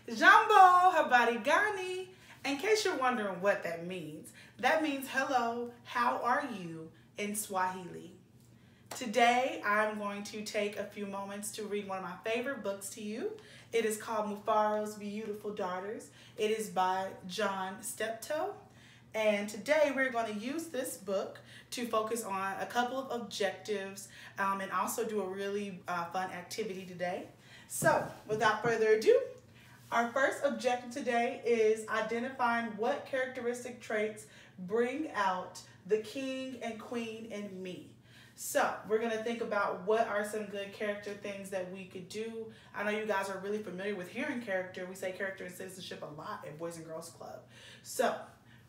Jambo habari gani? In case you're wondering what that means hello, how are you in Swahili. Today, I'm going to take a few moments to read one of my favorite books to you. It is called Mufarao's Beautiful Daughters. It is by John Steptoe. And today we're going to use this book to focus on a couple of objectives and also do a really fun activity today. So, without further ado, our first objective today is identifying what characteristic traits bring out the king and queen in me. So, we're going to think about what are some good character things that we could do. I know you guys are really familiar with hearing character. We say character and citizenship a lot at Boys and Girls Club. So,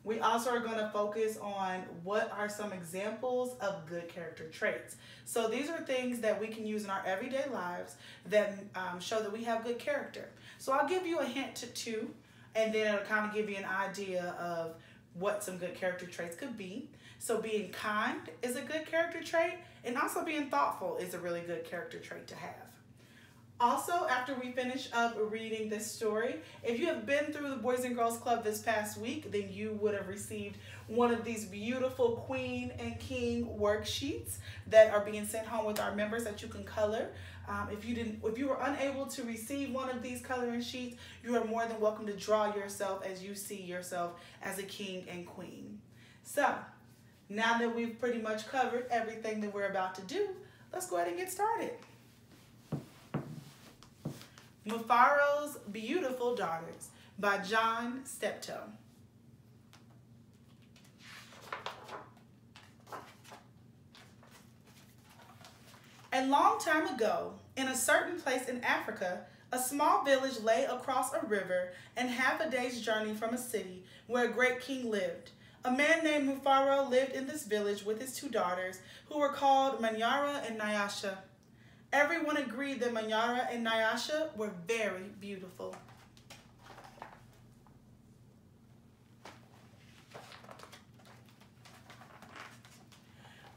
we also are going to focus on what are some examples of good character traits. So these are things that we can use in our everyday lives that show that we have good character. So I'll give you a hint to two, and then it'll kind of give you an idea of what some good character traits could be. So being kind is a good character trait, and also being thoughtful is a really good character trait to have. Also, after we finish up reading this story, if you have been through the Boys and Girls Club this past week, then you would have received one of these beautiful Queen and King worksheets that are being sent home with our members that you can color. If you were unable to receive one of these coloring sheets, you are more than welcome to draw yourself as you see yourself as a king and queen. So, now that we've pretty much covered everything that we're about to do, let's go ahead and get started. Mufarao's Beautiful Daughters by John Steptoe. A long time ago, in a certain place in Africa, a small village lay across a river and half a day's journey from a city where a great king lived. A man named Mufarao lived in this village with his two daughters, who were called Manyara and Nyasha. Everyone agreed that Manyara and Nyasha were very beautiful.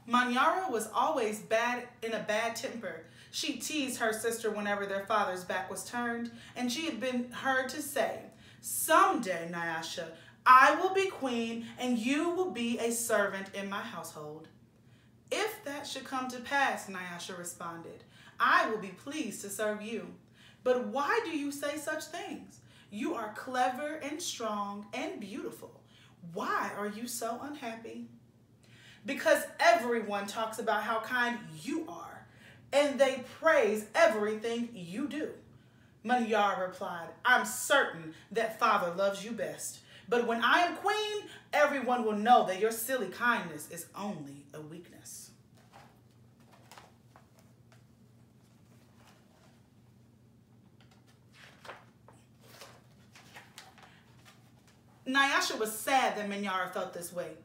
Manyara was always in a bad temper. She teased her sister whenever their father's back was turned, and she had been heard to say, "Someday, Nyasha, I will be queen and you will be a servant in my household." "If that should come to pass," Nyasha responded, "I will be pleased to serve you. But why do you say such things? You are clever and strong and beautiful. Why are you so unhappy?" "Because everyone talks about how kind you are, and they praise everything you do." Manyara replied, "I'm certain that father loves you best. But when I am queen, everyone will know that your silly kindness is only a weakness." Nyasha was sad that Manyara felt this way.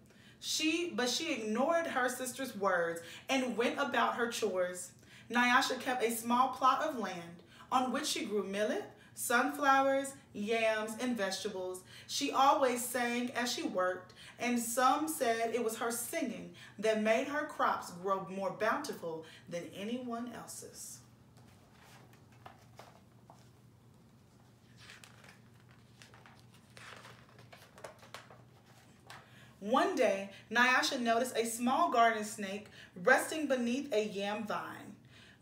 But she ignored her sister's words and went about her chores. Nyasha kept a small plot of land on which she grew millet, sunflowers, yams, and vegetables. She always sang as she worked, and some said it was her singing that made her crops grow more bountiful than anyone else's. One day, Nyasha noticed a small garden snake resting beneath a yam vine.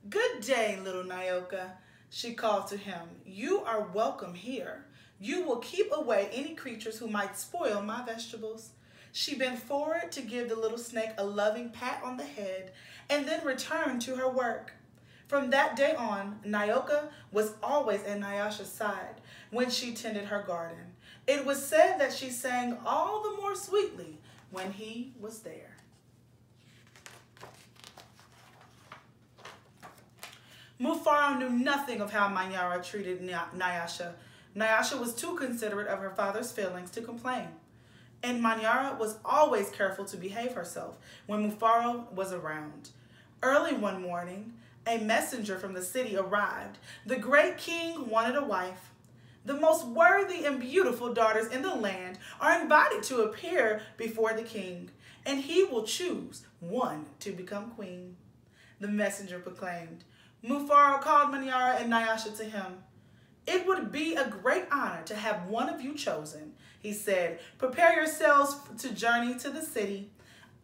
"Good day, little Nyoka," she called to him. "You are welcome here. You will keep away any creatures who might spoil my vegetables." She bent forward to give the little snake a loving pat on the head and then returned to her work. From that day on, Nyoka was always at Nyasha's side when she tended her garden. It was said that she sang all the more sweetly when he was there. Mufarao knew nothing of how Manyara treated Nyasha. Nyasha was too considerate of her father's feelings to complain, and Manyara was always careful to behave herself when Mufarao was around. Early one morning, a messenger from the city arrived. The great king wanted a wife. The most worthy and beautiful daughters in the land are invited to appear before the king, and he will choose one to become queen. The messenger proclaimed. Mufarao called Manyara and Nyasha to him. It would be a great honor to have one of you chosen, he said. Prepare yourselves to journey to the city.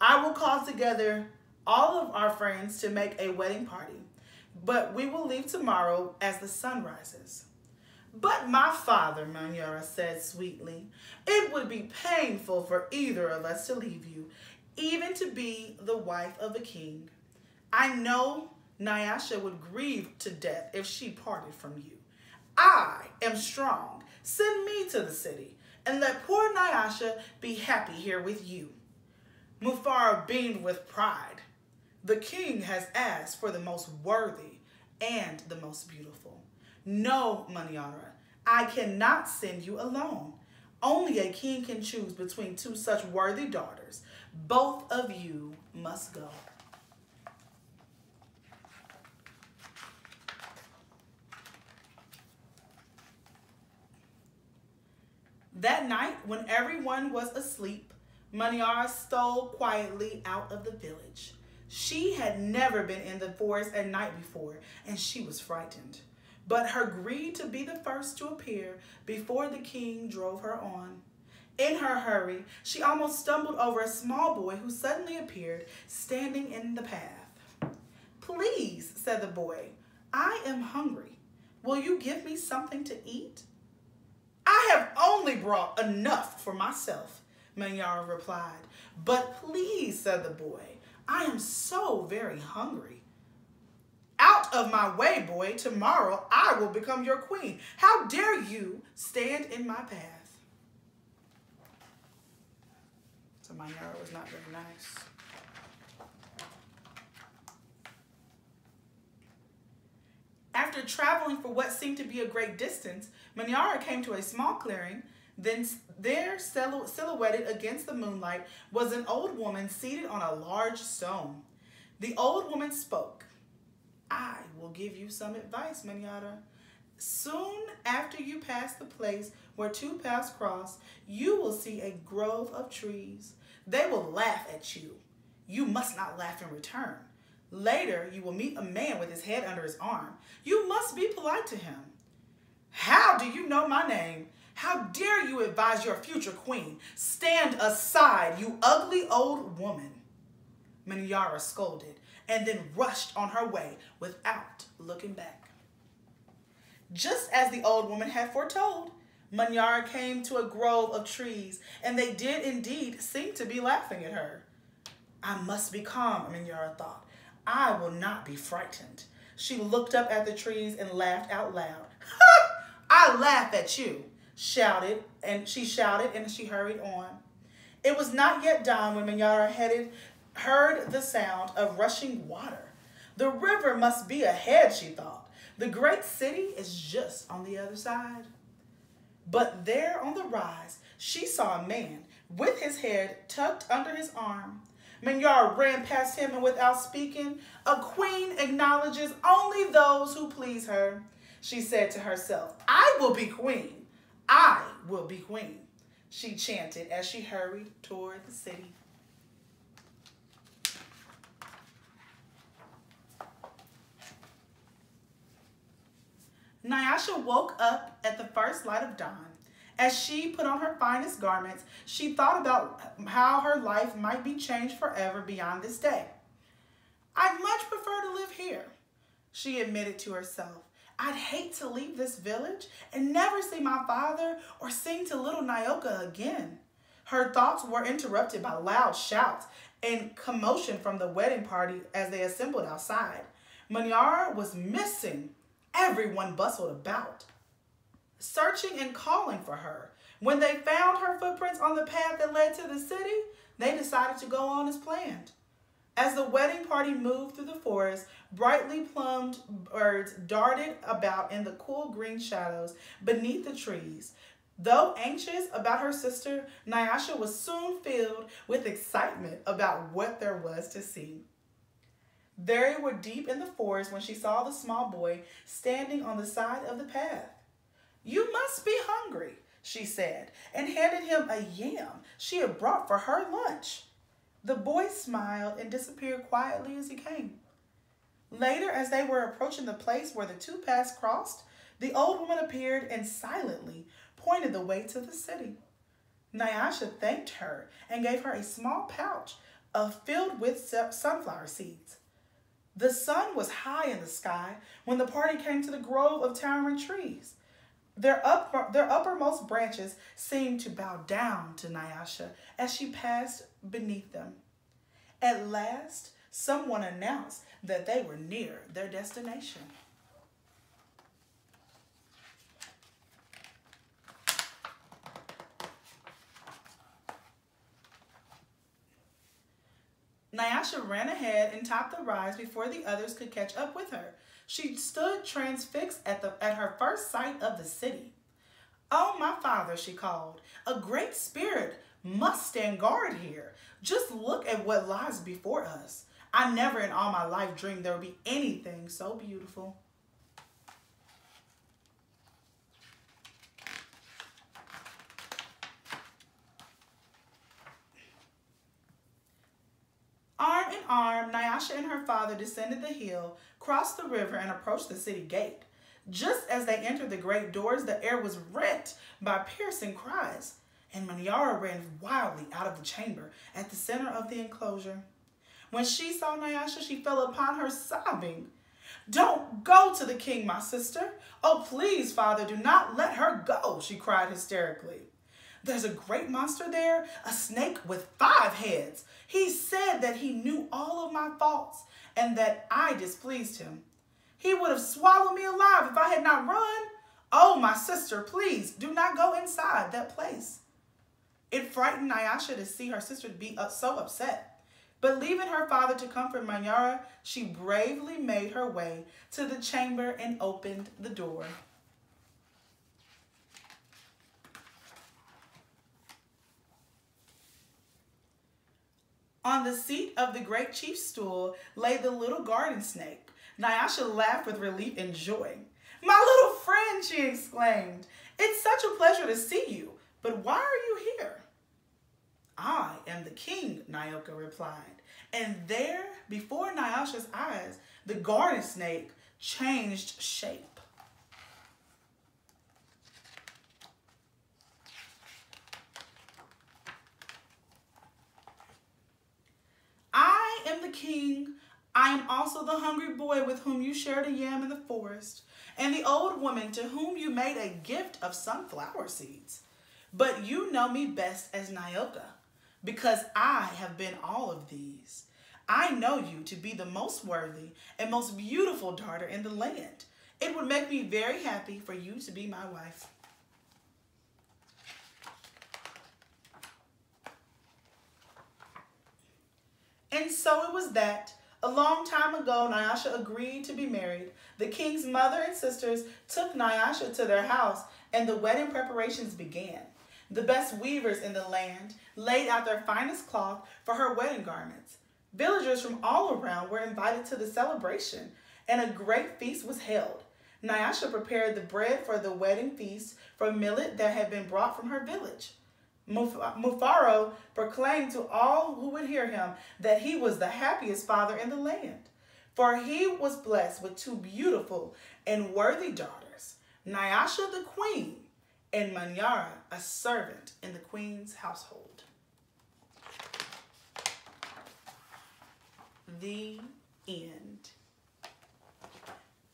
I will call together all of our friends to make a wedding party, but we will leave tomorrow as the sun rises. But my father, Manyara said sweetly, it would be painful for either of us to leave you, even to be the wife of a king. I know Nyasha would grieve to death if she parted from you. I am strong. Send me to the city, and let poor Nyasha be happy here with you. Mufarao beamed with pride. The king has asked for the most worthy and the most beautiful. No, Manyara, I cannot send you alone. Only a king can choose between two such worthy daughters. Both of you must go. That night, when everyone was asleep, Manyara stole quietly out of the village. She had never been in the forest at night before, and she was frightened. But her greed to be the first to appear before the king drove her on. In her hurry, she almost stumbled over a small boy who suddenly appeared, standing in the path. Please, said the boy, I am hungry. Will you give me something to eat? I have only brought enough for myself, Manyara replied. But please, said the boy, I am so very hungry. Out of my way, boy. Tomorrow I will become your queen. How dare you stand in my path? So Manyara was not very nice. After traveling for what seemed to be a great distance, Manyara came to a small clearing. Then there, silhouetted against the moonlight, was an old woman seated on a large stone. The old woman spoke. I will give you some advice, Manyara. Soon after you pass the place where two paths cross, you will see a grove of trees. They will laugh at you. You must not laugh in return. Later, you will meet a man with his head under his arm. You must be polite to him. How do you know my name? How dare you advise your future queen? Stand aside, you ugly old woman. Manyara scolded and then rushed on her way without looking back. Just as the old woman had foretold, Manyara came to a grove of trees, and they did indeed seem to be laughing at her. I must be calm, Manyara thought. I will not be frightened. She looked up at the trees and laughed out loud. Ha! I laugh at you, she shouted, and she hurried on. It was not yet dawn when Manyara heard the sound of rushing water. The river must be ahead, she thought. The great city is just on the other side. But there on the rise, she saw a man with his head tucked under his arm. Manyara ran past him, and without speaking, a queen acknowledges only those who please her. She said to herself, I will be queen. I will be queen, she chanted as she hurried toward the city. Nyasha woke up at the first light of dawn. As she put on her finest garments, she thought about how her life might be changed forever beyond this day. I'd much prefer to live here, she admitted to herself. I'd hate to leave this village and never see my father or sing to little Nyoka again. Her thoughts were interrupted by loud shouts and commotion from the wedding party as they assembled outside. Manyara was missing. Everyone bustled about, searching and calling for her. When they found her footprints on the path that led to the city, they decided to go on as planned. As the wedding party moved through the forest, brightly plumed birds darted about in the cool green shadows beneath the trees. Though anxious about her sister, Nyasha was soon filled with excitement about what there was to see. They were deep in the forest when she saw the small boy standing on the side of the path. You must be hungry, she said, and handed him a yam she had brought for her lunch. The boy smiled and disappeared quietly as he came. Later, as they were approaching the place where the two paths crossed, The old woman appeared and silently pointed the way to the city. Nyasha thanked her and gave her a small pouch filled with sunflower seeds. The sun was high in the sky when the party came to the grove of towering trees. Their uppermost branches seemed to bow down to Nyasha as she passed beneath them. At last, someone announced that they were near their destination. Nyasha ran ahead and topped the rise before the others could catch up with her. She stood transfixed at her first sight of the city. "Oh, my father," she called, "a great spirit must stand guard here. Just look at what lies before us. I never in all my life dreamed there would be anything so beautiful." Arm in arm, Nyasha and her father descended the hill, crossed the river, and approached the city gate. Just as they entered the great doors, the air was rent by piercing cries, and Manyara ran wildly out of the chamber at the center of the enclosure. When she saw Nyasha, she fell upon her sobbing. "Don't go to the king, my sister. Oh, please, father, do not let her go," she cried hysterically. "There's a great monster there, a snake with 5 heads. He said that he knew all of my faults and that I displeased him. He would have swallowed me alive if I had not run. Oh, my sister, please do not go inside that place." It frightened Nyasha to see her sister be so upset. But leaving her father to comfort Manyara, she bravely made her way to the chamber and opened the door. On the seat of the great chief's stool lay the little garden snake. Nyasha laughed with relief and joy. "My little friend," she exclaimed, "it's such a pleasure to see you, but why are you here?" "I am the king," Nyoka replied. And there, before Nyasha's eyes, the garden snake changed shape. "I am the king. I am also the hungry boy with whom you shared a yam in the forest, and the old woman to whom you made a gift of sunflower seeds. But you know me best as Nyoka, because I have been all of these. I know you to be the most worthy and most beautiful daughter in the land. It would make me very happy for you to be my wife." And so it was that, a long time ago, Nyasha agreed to be married. The king's mother and sisters took Nyasha to their house, and the wedding preparations began. The best weavers in the land laid out their finest cloth for her wedding garments. Villagers from all around were invited to the celebration, and a great feast was held. Nyasha prepared the bread for the wedding feast from millet that had been brought from her village. Mufarao proclaimed to all who would hear him that he was the happiest father in the land, for he was blessed with 2 beautiful and worthy daughters, Nyasha the queen and Manyara, a servant in the queen's household. The end.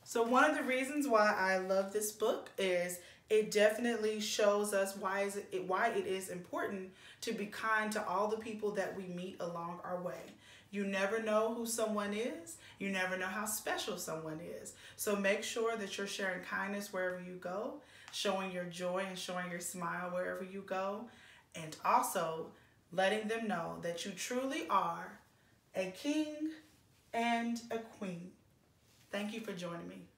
So one of the reasons why I love this book is it definitely shows us why it is important to be kind to all the people that we meet along our way. You never know who someone is. You never know how special someone is. So make sure that you're sharing kindness wherever you go, showing your joy and showing your smile wherever you go, and also letting them know that you truly are a king and a queen. Thank you for joining me.